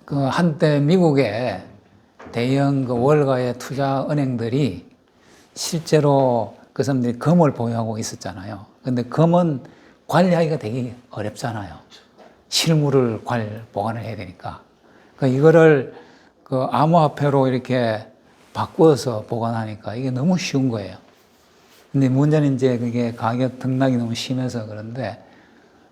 그 한때 미국의 대형 그 월가의 투자 은행들이 실제로 그 사람들이 금을 보유하고 있었잖아요. 근데 금은 관리하기가 되게 어렵잖아요. 실물을 보관을 해야 되니까. 이거를 그 암호화폐로 이렇게 바꾸어서 보관하니까 이게 너무 쉬운 거예요. 근데 문제는 이제 그게 가격 등락이 너무 심해서 그런데,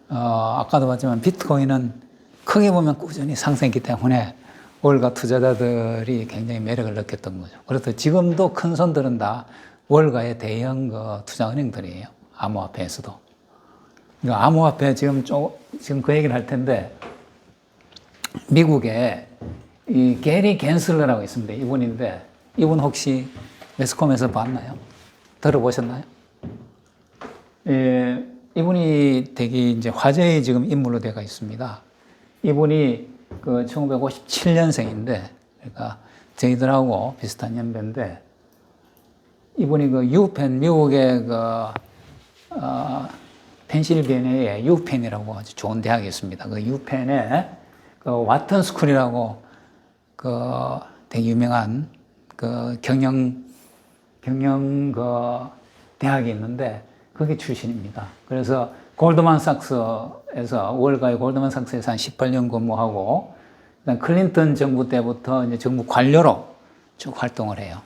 아까도 봤지만 비트코인은 크게 보면 꾸준히 상승했기 때문에 월가 투자자들이 굉장히 매력을 느꼈던 거죠. 그래서 지금도 큰 손들은 다 월가의 대형 그 투자 은행들이에요. 암호화폐에서도. 그러니까 암호화폐 지금 그 얘기를 할 텐데, 미국에 이 게리 갠슬러라고 있습니다. 이분인데, 이분 혹시 매스컴에서 봤나요? 들어보셨나요? 예, 이분이 되게 이제 화제의 지금 인물로 되어 있습니다. 이분이 그 1957년생인데, 그러니까 저희들하고 비슷한 연배인데, 이분이 그 유펜, 미국의 펜실베니아의 유펜이라고 아주 좋은 대학이 있습니다. 그 유펜에 그 와튼 스쿨이라고 그 되게 유명한 그 경영 그 대학이 있는데, 거기 출신입니다. 그래서 골드만삭스에서, 월가의 골드만삭스에서 한 18년 근무하고, 그다음 클린턴 정부 때부터 이제 정부 관료로 쭉 활동을 해요.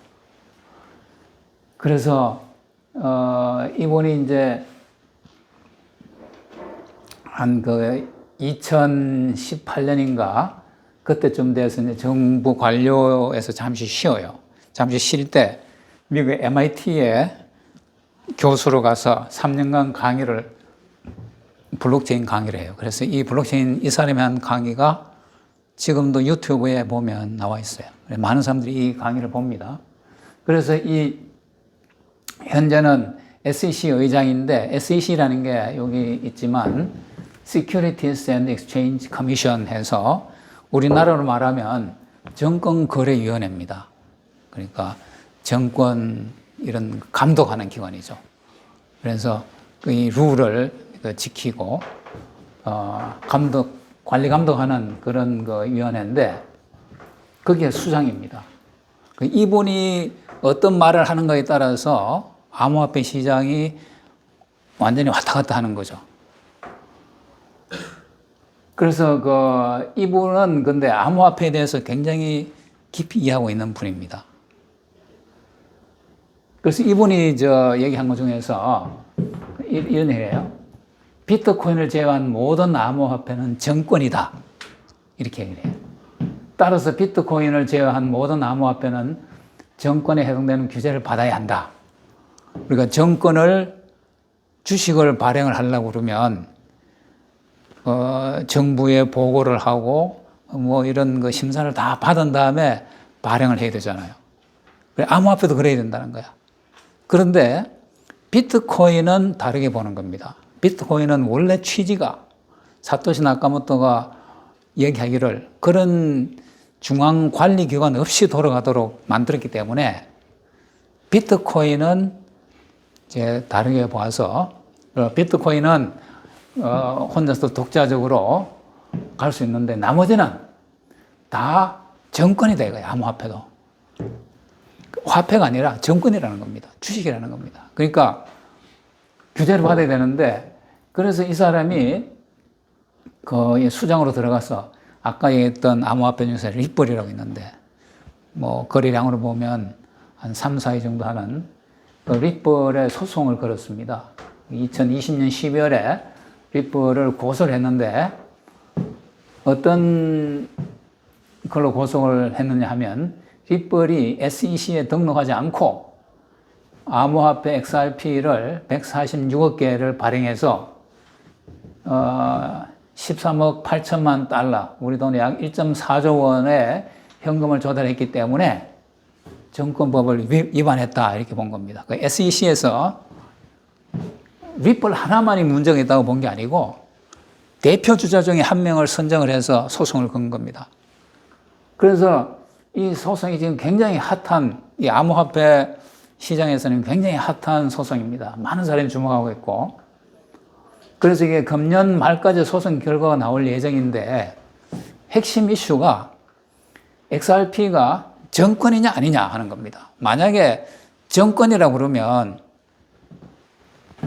그래서, 이분이 이제 한 그 2018년인가 그때쯤 돼서 이제 정부 관료에서 잠시 쉬어요. 잠시 쉴 때 미국 MIT에 교수로 가서 3년간 블록체인 강의를 해요. 그래서 이 블록체인, 이 사람이 한 강의가 지금도 유튜브에 보면 나와 있어요. 많은 사람들이 이 강의를 봅니다. 그래서 현재는 SEC 의장인데, SEC라는 게 여기 있지만, Securities and Exchange Commission 해서 우리나라로 말하면 정권거래위원회입니다. 그러니까 정권 이런 감독하는 기관이죠. 그래서 이 룰을 지키고 관리 감독하는 그런 그 위원회인데, 그게 수장입니다. 이분이 어떤 말을 하는 거에 따라서 암호화폐 시장이 완전히 왔다 갔다 하는 거죠. 그래서 이분은 근데 암호화폐에 대해서 굉장히 깊이 이해하고 있는 분입니다. 그래서 이분이 얘기한 것 중에서 이런 얘기예요. 비트코인을 제외한 모든 암호화폐는 정권이다. 이렇게 얘기를 해요. 따라서 비트코인을 제외한 모든 암호화폐는 정권에 해당되는 규제를 받아야 한다. 그러니까 주식을 발행을 하려고 그러면, 정부에 보고를 하고, 이런 거 심사를 다 받은 다음에 발행을 해야 되잖아요. 암호화폐도 그래야 된다는 거야. 그런데 비트코인은 다르게 보는 겁니다. 비트코인은 원래 취지가 사토시 나카모토가 얘기하기를 그런 중앙관리기관 없이 돌아가도록 만들었기 때문에 비트코인은 이제 다르게 봐서, 비트코인은 혼자서 독자적으로 갈 수 있는데 나머지는 다 정권이다 이거예요. 암호화폐도. 화폐가 아니라 정권이라는 겁니다. 주식이라는 겁니다. 그러니까 규제를 받아야 되는데, 그래서 이 사람이 수장으로 들어가서 아까 얘기했던 암호화폐 중에서 리플이라고 있는데, 거래량으로 보면 한 3, 4위 정도 하는 그 리플에 소송을 걸었습니다. 2020년 12월에 리플을 고소를 했는데, 어떤 걸로 고소를 했느냐 하면, 리플이 SEC에 등록하지 않고 암호화폐 XRP를 146억 개를 발행해서 13억 8천만 달러, 우리 돈 약 1.4조 원의 현금을 조달했기 때문에 정권법을 위반했다, 이렇게 본 겁니다. SEC에서 리플 하나만이 문제가 있다고 본 게 아니고 대표 주자 중에 한 명을 선정을 해서 소송을 건 겁니다. 그래서 이 소송이 지금 굉장히 핫한, 이 암호화폐 시장에서는 굉장히 핫한 소송입니다. 많은 사람이 주목하고 있고, 그래서 이게 금년 말까지 소송 결과가 나올 예정인데, 핵심 이슈가 XRP가 정권이냐 아니냐 하는 겁니다. 만약에 정권이라고 그러면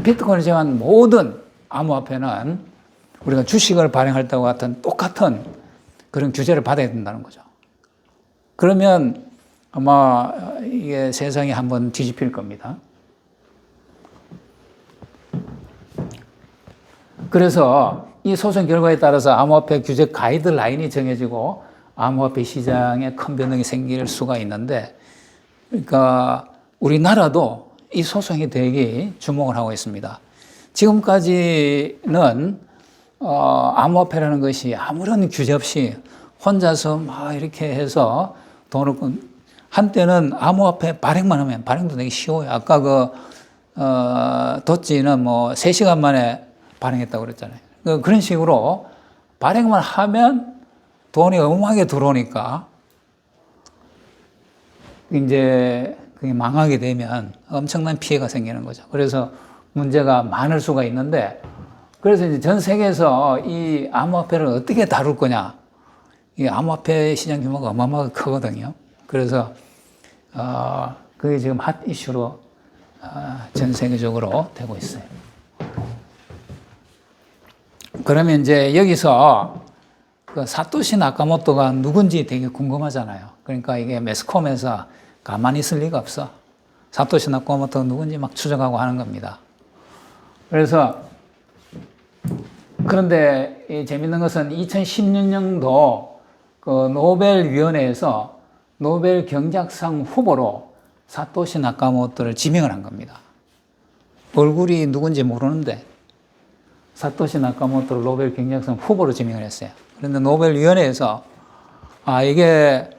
비트코인을 제외한 모든 암호화폐는 우리가 주식을 발행할 때와 같은 똑같은 그런 규제를 받아야 된다는 거죠. 그러면 아마 이게 세상이 한번 뒤집힐 겁니다. 그래서 이 소송 결과에 따라서 암호화폐 규제 가이드라인이 정해지고 암호화폐 시장에 큰 변동이 생길 수가 있는데, 그러니까 우리나라도 이 소송에 되게 주목을 하고 있습니다. 지금까지는 암호화폐라는 것이 아무런 규제 없이 혼자서 막 이렇게 해서 돈을 한때는 암호화폐 발행만 하면 발행도 되게 쉬워요. 아까 도찌는 뭐 3시간 만에 발행했다고 그랬잖아요. 그런 식으로 발행만 하면 돈이 어마어마하게 들어오니까 이제 그게 망하게 되면 엄청난 피해가 생기는 거죠. 그래서 문제가 많을 수가 있는데, 그래서 이제 전 세계에서 이 암호화폐를 어떻게 다룰 거냐. 이 암호화폐 시장 규모가 어마어마하게 크거든요. 그래서 그게 지금 핫 이슈로 전 세계적으로 되고 있어요. 그러면 이제 여기서 그 사토시 나카모토가 누군지 되게 궁금하잖아요. 그러니까 이게 매스컴에서 가만히 있을 리가 없어. 사토시 나카모토가 누군지 막 추적하고 하는 겁니다. 그래서 그런데 이 재밌는 것은 2016년도 그 노벨위원회에서 노벨 경제학상 후보로 사토시 나카모토를 지명을 한 겁니다. 얼굴이 누군지 모르는데 사토시 나카모토를 노벨 경제학상 후보로 지명을 했어요. 그런데 노벨위원회에서 이게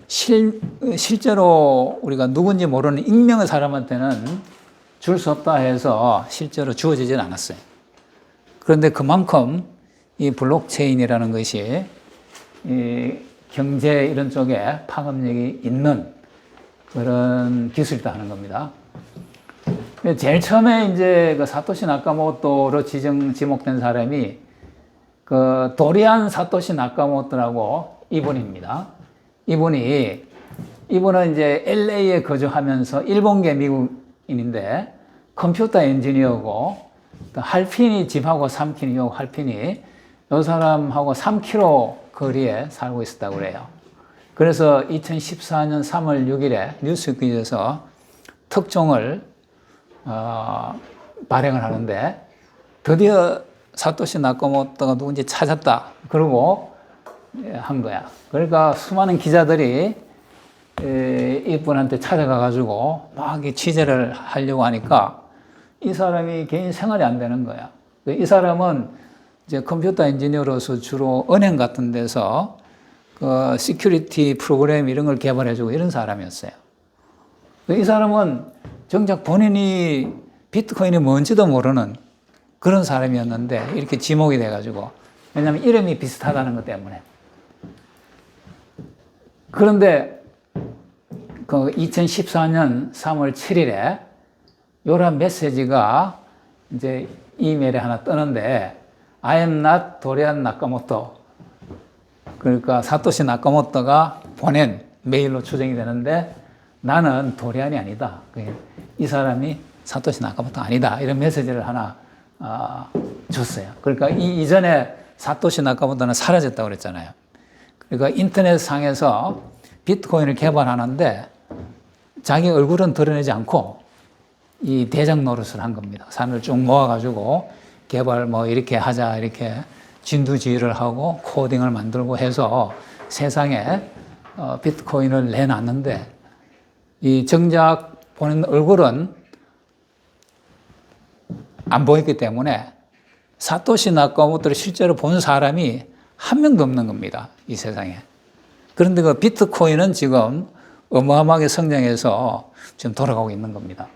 실제로 우리가 누군지 모르는 익명의 사람한테는 줄 수 없다 해서 실제로 주어지진 않았어요. 그런데 그만큼 이 블록체인이라는 것이 이 경제 이런 쪽에 파급력이 있는 그런 기술이다 하는 겁니다. 제일 처음에 이제 그 사토시 나카모토로 지목된 사람이 그 도리안 사토시 나카모토라고 이분입니다. 이분은 이제 LA에 거주하면서 일본계 미국인인데 컴퓨터 엔지니어고, 할핀이 집하고 3km, 할핀이 이 사람하고 3km 거리에 살고 있었다고 그래요. 그래서 2014년 3월 6일에 뉴스퀴즈에서 특종을 발행을 하는데 드디어 사토시 나카모토가 누군지 찾았다. 그러고 한 거야. 그러니까 수많은 기자들이 이분한테 찾아가가지고 막 취재를 하려고 하니까 이 사람이 개인 생활이 안 되는 거야. 이 사람은 이제 컴퓨터 엔지니어로서 주로 은행 같은 데서 그 시큐리티 프로그램 이런 걸 개발해주고 이런 사람이었어요. 이 사람은 정작 본인이 비트코인이 뭔지도 모르는 그런 사람이었는데 이렇게 지목이 돼가지고, 왜냐하면 이름이 비슷하다는 것 때문에. 그런데 그 2014년 3월 7일에 요런 메시지가 이제 이메일에 하나 뜨는데 I am not 도리안 나카모토. 그러니까 사토시 나카모토가 보낸 메일로 추정이 되는데 나는 도리안이 아니다. 이 사람이 사토시 나카모토 아니다. 이런 메시지를 하나 줬어요. 그러니까 이전에 사토시 나카모토는 사라졌다고 그랬잖아요. 그러니까 인터넷 상에서 비트코인을 개발하는데 자기 얼굴은 드러내지 않고 이 대장 노릇을 한 겁니다. 산을 쭉 모아가지고 개발 뭐 이렇게 하자 이렇게 진두지휘를 하고 코딩을 만들고 해서 세상에 비트코인을 내놨는데 이 정작 보는 얼굴은 안 보였기 때문에 사토시 나카모토를 실제로 본 사람이 한 명도 없는 겁니다. 이 세상에. 그런데 그 비트코인은 지금 어마어마하게 성장해서 지금 돌아가고 있는 겁니다.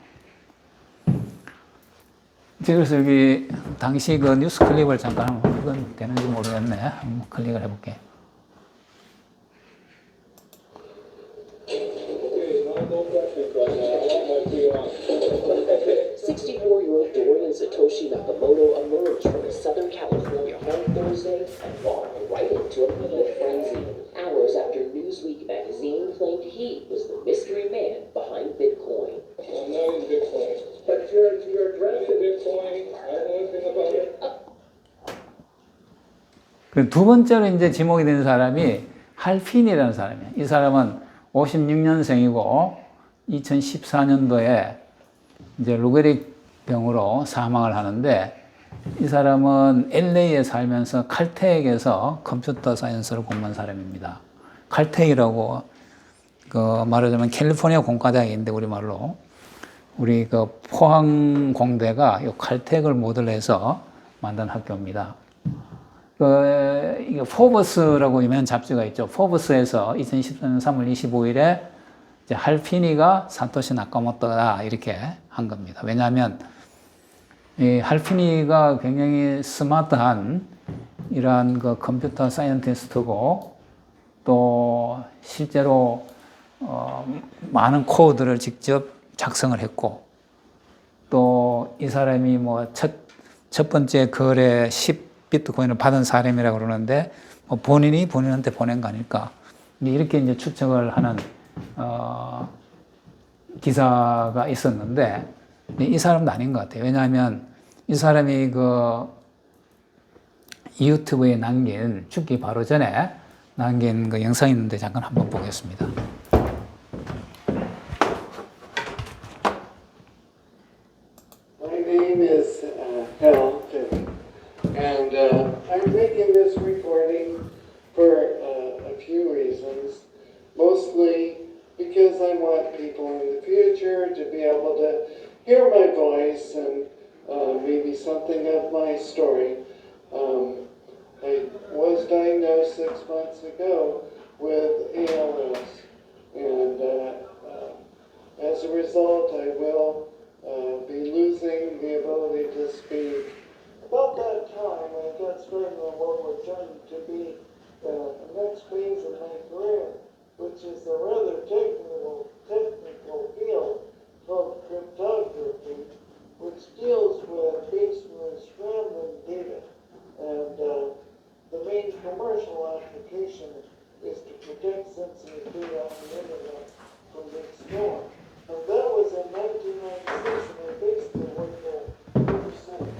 그래서 여기 당시 그 뉴스 클립을 잠깐 한번, 그건 되는지 모르겠네. 한번 클릭을 해볼게. Satoshi Nakamoto emerged from his Southern California home Thursday and launched right into a media frenzy hours after Newsweek magazine He was the mystery man behind Bitcoin. I'm not in Bitcoin. But you're drafted. Bitcoin, I don't know anything about it. 그 두 번째로 이제 지목이 되는 사람이 할핀이라는 사람이에요. 이 사람은 56년생이고 2014년도에 이제 루게릭 병으로 사망을 하는데 이 사람은 LA에 살면서 칼텍에서 컴퓨터 사이언스를 공부한 사람입니다. 칼텍이라고 그 말하자면 캘리포니아 공과대학인데 우리말로 우리 그 포항 공대가 이 칼텍을 모델로 해서 만든 학교입니다. 이게 포브스라고 유명한 잡지가 있죠. 포브스에서 2014년 3월 25일에 이제 할피니가 사토시 나카모토다 이렇게 한 겁니다. 왜냐하면 이 할피니가 굉장히 스마트한 이러한 그 컴퓨터 사이언티스트고 또 실제로 많은 코드를 직접 작성을 했고 또 이 사람이 뭐 첫 번째 거래 10비트코인을 받은 사람이라고 그러는데 뭐 본인한테 보낸 거 아닐까 이렇게 이제 추측을 하는 기사가 있었는데 이 사람도 아닌 것 같아요. 왜냐하면 이 사람이 그 유튜브에 남긴 죽기 바로 전에 남긴 그 영상이 있는데 잠깐 한번 보겠습니다. My name is Hal Finney, and I'm making this recording for a few reasons. Mostly because I want people in the future to be able to hear my voice and maybe something of my story. I was diagnosed 6 months ago with ALS, and as a result, I will be losing the ability to speak. About that time, I got started on what would turn to be the next phase of my career, which is a rather technical field called cryptography, which deals with basically scrambling data. And the main commercial application is to protect sensitive data on the internet from being stolen. And that was in 1996, and I basically worked there ever since.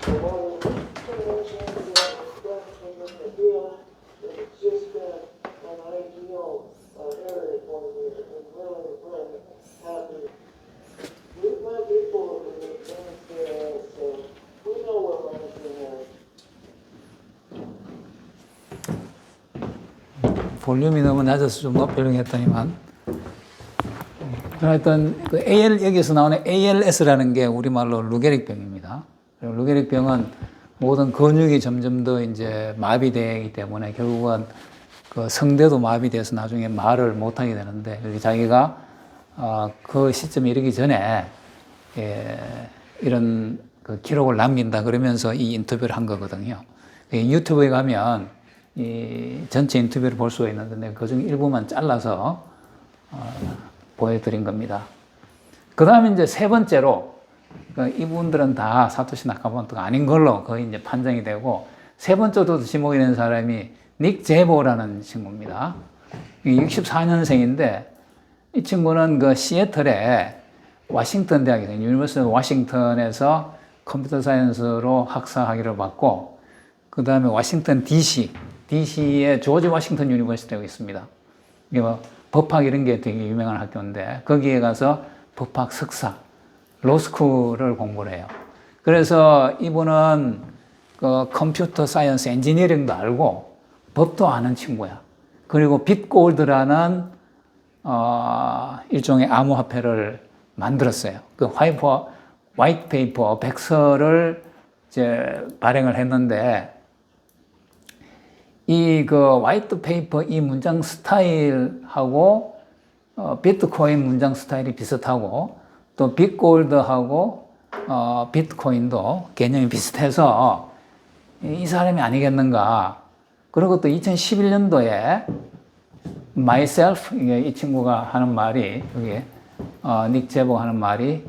A lot of connections that have been in the field, it's just been an ideal area for me, and really, really happy. We've met people over the advanced there, so we know what life is. 볼륨이 너무 낮아서 좀 높이려고 했더니만 하여튼 그 여기서 나오는 ALS라는 게 우리말로 루게릭병입니다. 루게릭병은 모든 근육이 점점 더 이제 마비되기 때문에 결국은 그 성대도 마비돼서 나중에 말을 못하게 되는데 자기가 그 시점에 이르기 전에 이런 그 기록을 남긴다 그러면서 이 인터뷰를 한 거거든요. 유튜브에 가면 이 전체 인터뷰를 볼 수가 있는데 그중 일부만 잘라서 보여드린 겁니다. 그 다음에 이제 세 번째로 이분들은 다 사토시 나카모토가 아닌 걸로 거의 이제 판정이 되고 세 번째로 지목이 된 사람이 닉 제보라는 친구입니다. 64년생인데 이 친구는 그 시애틀에 워싱턴 대학에서 유니버시티 워싱턴에서 컴퓨터 사이언스로 학사 학위를 받고 그 다음에 워싱턴 DC에 조지 워싱턴 유니버시티가 있습니다. 이게 뭐 법학 이런 게 되게 유명한 학교인데 거기에 가서 법학 석사, 로스쿨을 공부를 해요. 그래서 이분은 그 컴퓨터 사이언스 엔지니어링도 알고 법도 아는 친구야. 그리고 bitgold라는 일종의 암호화폐를 만들었어요. 그 화이트 페이퍼 백서를 이제 발행을 했는데 이 그 화이트 페이퍼 이 문장 스타일하고 비트코인 문장 스타일이 비슷하고 또 bitgold하고 비트코인도 개념이 비슷해서 이 사람이 아니겠는가. 그리고 또 2011년도에 myself 이 친구가 하는 말이 여기 닉 제보가 하는 말이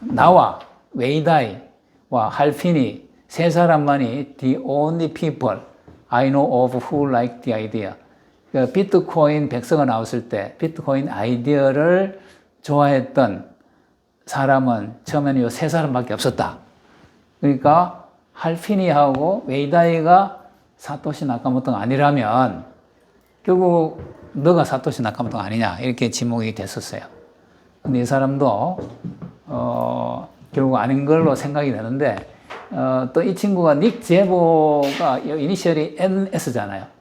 나와 웨이다이와 할피니 세 사람만이 the only people I know of who like the idea. 그 비트코인 백서가 나왔을 때 비트코인 아이디어를 좋아했던 사람은 처음에는 요 세 사람밖에 없었다. 그러니까 할피니하고 웨이다이가 사토시 나카모토가 아니라면 결국 너가 사토시 나카모토가 아니냐 이렇게 지목이 됐었어요. 근데 이 사람도 결국 아닌 걸로 생각이 되는데 또 이 친구가 닉 제보가 이니셜이 NS잖아요.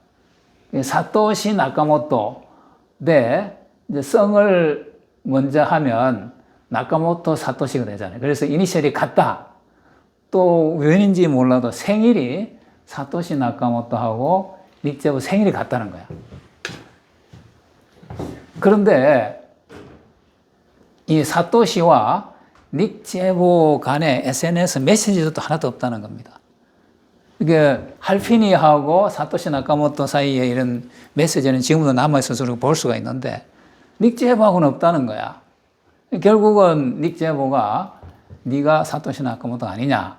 사토시 나카모토 대 이제 성을 먼저 하면 나카모토 사토시가 되잖아요. 그래서 이니셜이 같다. 또 왠지 몰라도 생일이 사토시 나카모토하고 닉 제보 생일이 같다는 거야. 그런데 이 사토시와 닉 제보 간에 SNS 메시지도 하나도 없다는 겁니다. 이게 할피니하고 사토시 나카모토 사이에 이런 메시지는 지금도 남아있어서 볼 수가 있는데 닉 제보하고는 없다는 거야. 결국은 닉 제보가 네가 사토시 나카모토 아니냐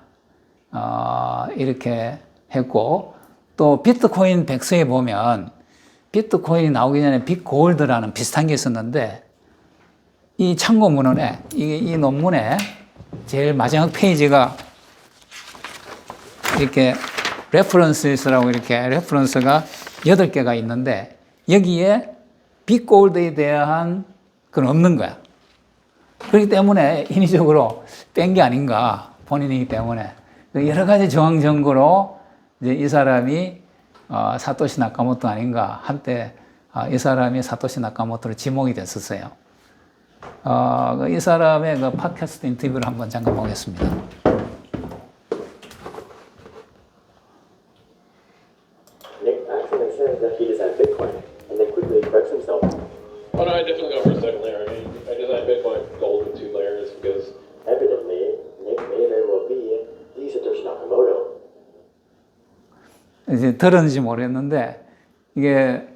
이렇게 했고 또 비트코인 백서에 보면 비트코인이 나오기 전에 빅골드라는 비슷한 게 있었는데 이 참고문헌에 이 논문에 제일 마지막 페이지가 이렇게 레퍼런스라고 이렇게 레퍼런스가 8개가 있는데 여기에 빅골드에 대한 건 없는 거야. 그렇기 때문에 인위적으로 뺀 게 아닌가 본인이기 때문에 여러 가지 정황 증거로 이제 이 사람이 사토시 나카모토 아닌가 한때 이 사람이 사토시 나카모토로 지목이 됐었어요. 이 사람의 그 팟캐스트 인터뷰를 한번 잠깐 보겠습니다. Nick accidentally says that he designed Bitcoin, and then quickly corrects himself. Oh, no, I definitely go for a second layer. I designed Bitcoin gold with 2 layers because Evidently, Nick may very well be the Satoshi Nakamoto. 이제 들었는지 모르겠는데 이게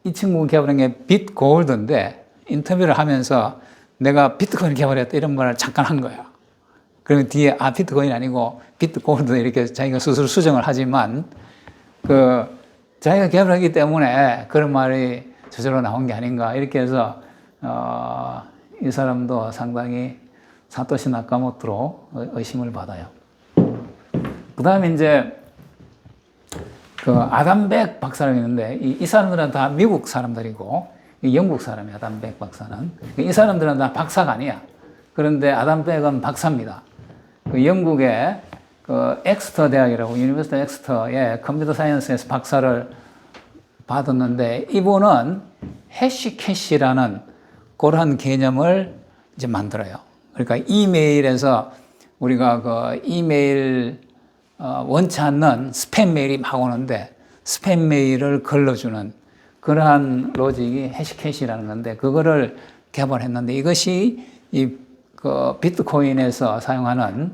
이 친구 개발한 게 빗골드인데 인터뷰를 하면서 내가 비트코인 개발했다 이런 말을 잠깐 한 거야. 그러면 뒤에 비트코인 아니고 빗골드 이렇게 자기가 스스로 수정을 하지만 자기가 개발하기 때문에 그런 말이 저절로 나온 게 아닌가 이렇게 해서 이 사람도 상당히 사토시 나카모토로 의심을 받아요. 그 다음에 이제 아담백 박사라고 있는데 이 사람들은 다 미국 사람들이고 영국 사람이야. 아담백 박사는 이 사람들은 다 박사가 아니야. 그런데 아담백은 박사입니다. 영국의 엑스터 대학이라고 유니버시티 엑스터의 컴퓨터 사이언스에서 박사를 받았는데 이분은 해시캐시라는 그런 개념을 이제 만들어요. 그러니까 이메일에서 우리가 이메일 원치 않는 스팸 메일이 막 오는데 스팸 메일을 걸러주는 그러한 로직이 해시캐시라는 건데 그거를 개발했는데 이것이 비트코인에서 사용하는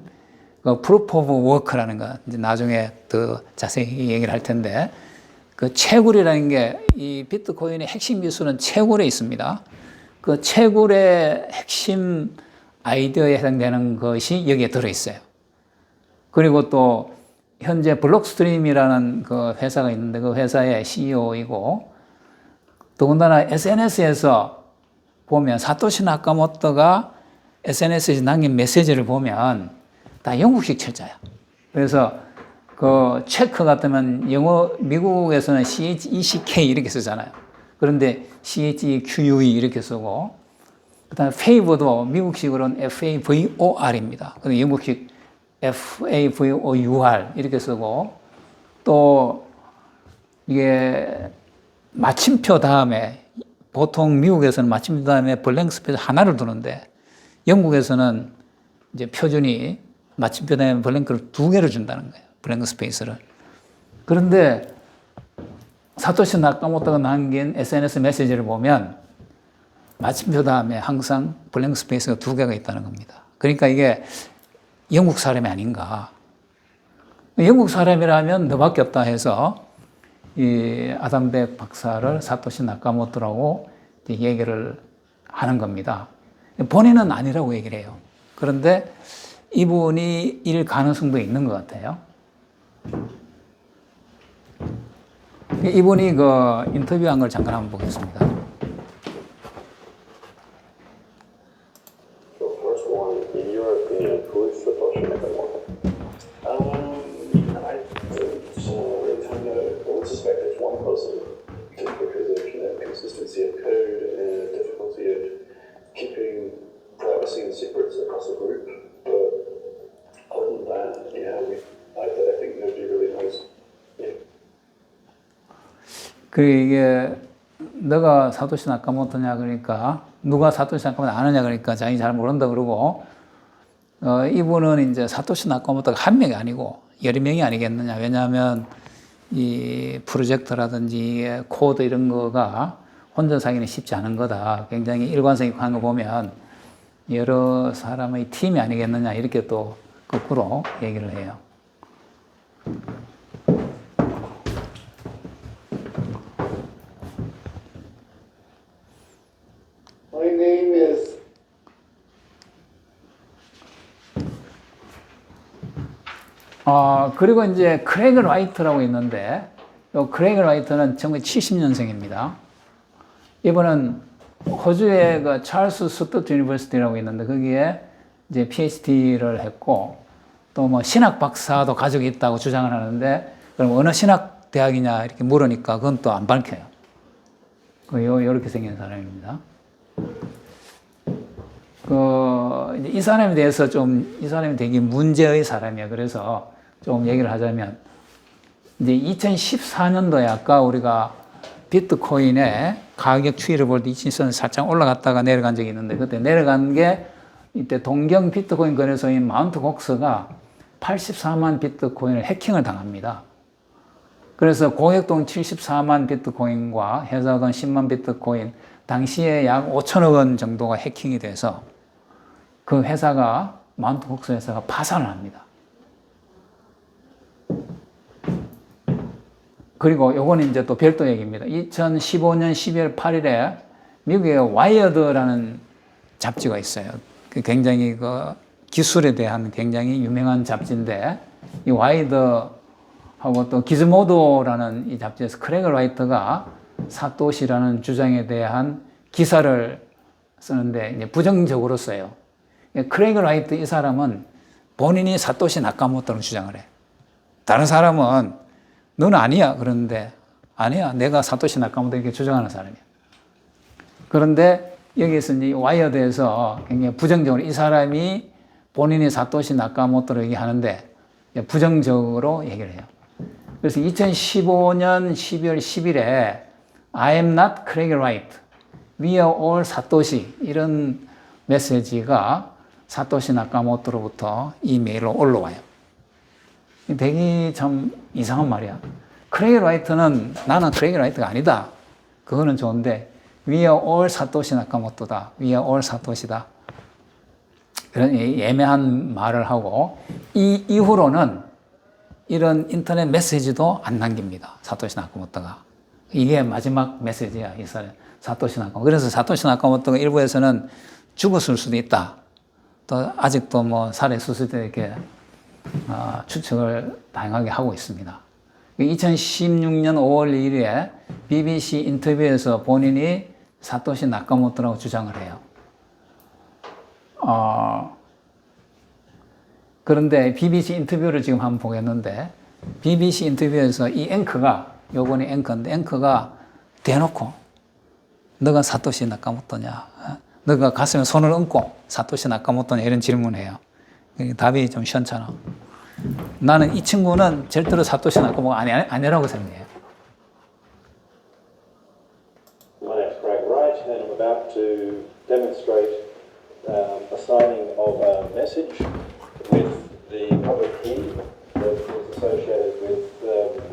프루프 오브 워크라는 거 이제 나중에 더 자세히 얘기를 할 텐데 채굴이라는 게 이 비트코인의 핵심 기술은 채굴에 있습니다. 그 채굴의 핵심 아이디어에 해당되는 것이 여기에 들어있어요. 그리고 또 현재 블록스트림이라는 그 회사가 있는데 그 회사의 CEO이고 더군다나 SNS에서 보면 사토시 나카모토가 SNS에서 남긴 메시지를 보면 다 영국식 철자야. 그래서 체크 같으면 미국에서는 CHECK 이렇게 쓰잖아요. 그런데 CHEQUE 이렇게 쓰고 그다음에 페이버도 미국식으로는 FAVOR입니다. 근데 영국식 FAVOUR 이렇게 쓰고 또 이게 마침표 다음에 보통 미국에서는 마침표 다음에 블랭크 스페이스 하나를 두는데 영국에서는 이제 표준이 마침표 다음에 블랭크를 2개를 준다는 거예요. 블랭크 스페이스를. 그런데 사토시 나카모토가 남긴 SNS 메시지를 보면 마침표 다음에 항상 블랭크 스페이스가 2개가 있다는 겁니다. 그러니까 이게 영국 사람이 아닌가. 영국 사람이라면 너밖에 없다 해서 이 아담백 박사를 사토시 나카모토라고 얘기를 하는 겁니다. 본인은 아니라고 얘기를 해요. 그런데 이분이 일 가능성도 있는 것 같아요. 이분이 그 인터뷰한 걸 잠깐 한번 보겠습니다. The first one, in your opinion, who is Satoshi Nakamoto? I don't really kind of I would suspect it's one person, just because of consistency of code and difficulty of keeping privacy and secrets across a group. But other than that, yeah, I think nobody really knows. Yeah. 그 이게 너가 사토시 나카모토냐 그러니까 누가 사토시 나카모토 아느냐 그러니까 자기 잘 모른다 그러고 이분은 이제 사토시 나카모토가 한 명이 아니고 여러 명이 아니겠느냐. 왜냐하면 이 프로젝트라든지 코드 이런 거가 혼자 하기는 쉽지 않은 거다. 굉장히 일관성 있고 하는 거 보면 여러 사람의 팀이 아니겠느냐 이렇게 또 거꾸로 얘기를 해요. My name is 그리고 이제 크레이그 라이트라고 있는데, 이 크레이그 라이트는 1970년생입니다. 이분은 호주의 그 찰스 스튜어트 유니버시티라고 있는데, 거기에 이제 PhD를 했고, 또 뭐 신학 박사도 가지고 있다고 주장을 하는데, 그럼 어느 신학 대학이냐 이렇게 물으니까 그건 또 안 밝혀요. 요렇게 생긴 사람입니다. 이 사람에 대해서 이 사람이 되게 문제의 사람이에요. 그래서 좀 얘기를 하자면, 이제 2014년도에 아까 우리가 비트코인의 가격 추이를 볼 때 2014년 살짝 올라갔다가 내려간 적이 있는데, 그때 내려간 게 이때 동경 비트코인 거래소인 마운트 곡스가 84만 비트코인을 해킹을 당합니다. 그래서 고객돈 74만 비트코인과 회사돈 10만 비트코인, 당시에 약 5천억 원 정도가 해킹이 돼서 그 회사가 마운트 곡스 회사가 파산을 합니다. 그리고 요거는 이제 또 별도 얘기입니다. 2015년 12월 8일에 미국의 와이어드라는 잡지가 있어요. 굉장히 그 기술에 대한 굉장히 유명한 잡지인데, 이 와이어드하고 또 기즈모도라는 이 잡지에서 크레그 라이트가 사토시라는 주장에 대한 기사를 쓰는데 이제 부정적으로 써요. 크레이그 라이트 이 사람은 본인이 사토시 나카모토를 주장을 해. 다른 사람은 너는 아니야 그러는데 아니야 내가 사토시 나카모토 이렇게 주장하는 사람이야. 그런데 여기에서 이제 와이어드에서 굉장히 부정적으로 이 사람이 본인이 사토시 나카모토를 얘기하는데 부정적으로 얘기를 해요. 그래서 2015년 12월 10일에 I am not Craig Wright. We are all Satoshi. 이런 메시지가 사토시 나카모토로부터 이메일로 올라와요. 되게 참 이상한 말이야. 크레이그 라이트는 나는 크레이그 라이트가 아니다. 그거는 좋은데 We are all 사토시 나카모토다. We are all 사토시다. 그런 애매한 말을 하고 이 이후로는 이런 인터넷 메시지도 안 남깁니다. 사토시 나카모토가. 이게 마지막 메시지야. 이 사람 사토시 나카모토. 그래서 사토시 나카모토가 일부에서는 죽었을 수도 있다. 또 아직도 뭐 살해했을 수도 이렇게 추측을 다양하게 하고 있습니다. 2016년 5월 2일에 BBC 인터뷰에서 본인이 사토시 나카모토라고 주장을 해요. 그런데 BBC 인터뷰를 지금 한번 보겠는데, BBC 인터뷰에서 이 앵커가, 요번에 앵커인데, 앵커가 대놓고, 너가 사토시 나카모토냐? 너가 가슴에 손을 얹고 사토시 나카모토냐? 이런 질문을 해요. 답이 좀 시원찮아. 나는 이 친구는 절대로 사토시 나카모토가 아니라고 생각해요. My name is Craig Wright, and I'm about to demonstrate a signing of a message with the public key that was associated with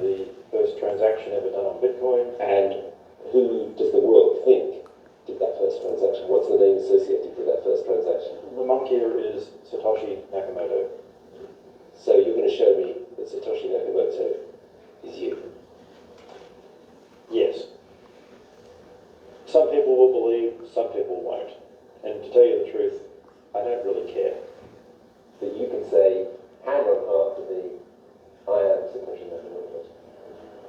the first transaction ever done on Bitcoin. And who does the world think did that first transaction? What's the name associated with that first transaction? The monk here is Satoshi Nakamoto. So you're going to show me that Satoshi Nakamoto is you? Yes. Some people will believe, some people won't. And to tell you the truth, I don't really care. That you can say, hand on heart to me, I am Satoshi Nakamoto.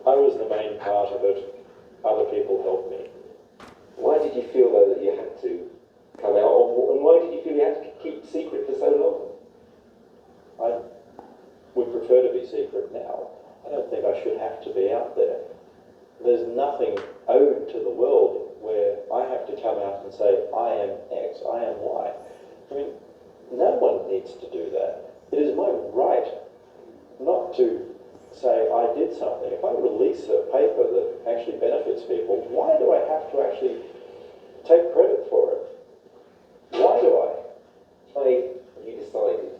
I was the main part you feel though that you had to come out, and why did you feel you had to keep secret for so long? I would prefer to be secret now. I don't think I should have to be out there. There's nothing owed to the world where I have to come out and say, I am X, I am Y. I mean, no one needs to do that. It is my right not to say I did something. If I release a paper that actually benefits people, why do I have to actually take credit for it? Why do I? Why you decided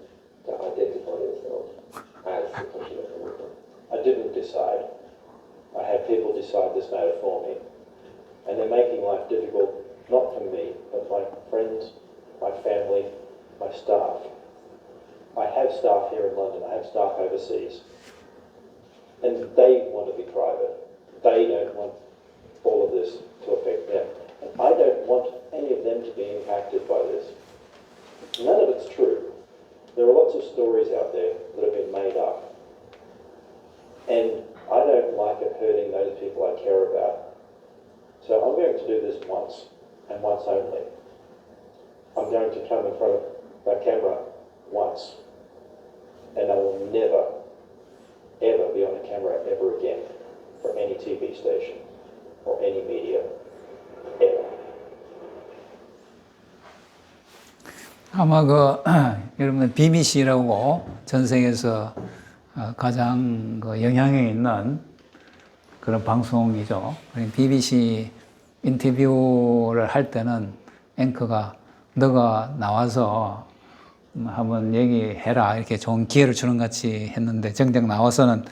to identify yourself as a contributor? I didn't decide. I had people decide this matter for me. And they're making life difficult, not for me, but my friends, my family, my staff. I have staff here in London, I have staff overseas. And they want to be private. They don't want all of this to affect them. And I don't want any of them to be impacted by this. None of it's true. There are lots of stories out there that have been made up. And I don't like it hurting those people I care about. So I'm going to do this once, and once only. I'm going to come in front of that camera once. And I will never, ever be on a camera ever again for any TV station or any media, ever. 아마 여러분 BBC라고 전 세계에서 가장 영향력 있는 그런 방송이죠. BBC 인터뷰를 할 때는 앵커가 너가 나와서 한번 얘기해라 이렇게 좋은 기회를 주는 것 같이 했는데 정작 나와서는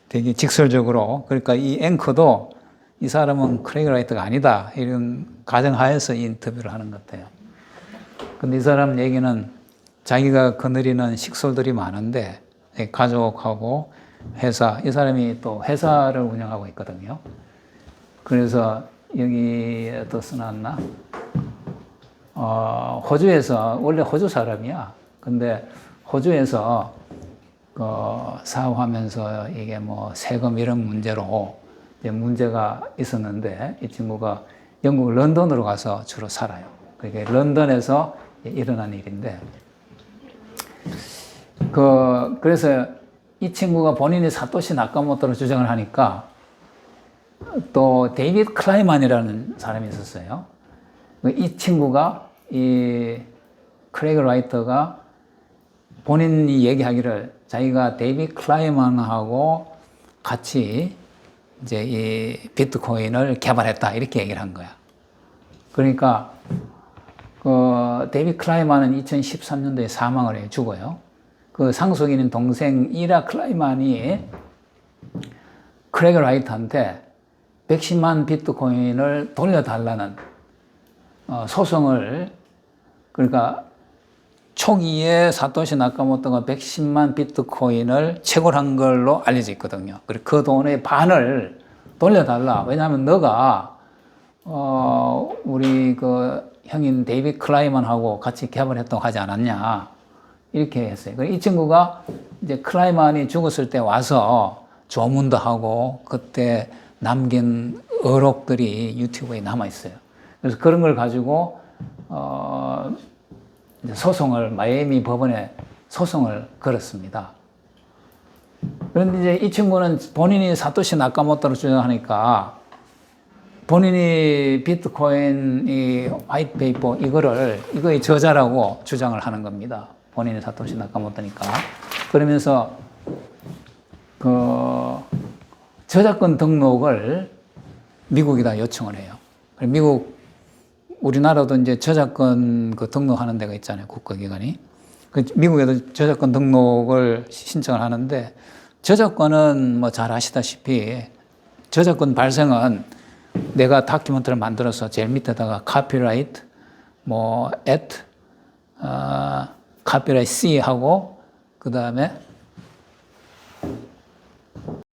되게 직설적으로 그러니까 이 앵커도 이 사람은 크레이그 라이트가 아니다 이런 가정하에서 이 인터뷰를 하는 것 같아요. 근데 이 사람 얘기는 자기가 거느리는 식솔들이 많은데 가족하고 회사, 이 사람이 또 회사를 운영하고 있거든요. 그래서 여기 또 써놨나? 호주에서, 원래 호주 사람이야. 근데 호주에서 사업하면서 이게 뭐 세금 이런 문제로 이제 문제가 있었는데 이 친구가 영국 런던으로 가서 주로 살아요. 그러니까 런던에서 일어난 일인데 그래서 이 친구가 본인이 사토시 나카모토로 주장을 하니까 또 데이비드 클라이만이라는 사람이 있었어요. 이 친구가 이 크레이그 라이터가 본인이 얘기하기를 자기가 데이비드 클라이만하고 같이 이제 이 비트코인을 개발했다 이렇게 얘기를 한 거야. 그러니까 데이비드 클라이만은 2013년도에 사망을 해요. 죽어요. 그 상속인인 동생 이라 클라이만이 크레이그 라이트한테 110만 비트코인을 돌려달라는 소송을 그러니까 초기에 사토시 나카모토가 110만 비트코인을 채굴한 걸로 알려져 있거든요. 그리고 그 돈의 반을 돌려달라. 왜냐하면 너가 우리 형인 데이비드 클라이만하고 같이 개발했다고 하지 않았냐. 이렇게 했어요. 이 친구가 이제 클라이만이 죽었을 때 와서 조문도 하고 그때 남긴 어록들이 유튜브에 남아 있어요. 그래서 그런 걸 가지고 이제 마이애미 법원에 소송을 걸었습니다. 그런데 이제 이 친구는 본인이 사토시 나카모토로 주장하니까 본인이 비트코인 이 화이트 페이퍼 이거의 저자라고 주장을 하는 겁니다. 본인이 사토시 나카모토니까. 그러면서 저작권 등록을 미국에다 요청을 해요. 우리나라도 이제 저작권 등록하는 데가 있잖아요. 국가기관이. 미국에도 저작권 등록을 신청을 하는데 저작권은 뭐 잘 아시다시피 저작권 발생은 내가 다큐멘터를 만들어서 제일 밑에다가 카피라이트 카피라이트 C 하고 그 다음에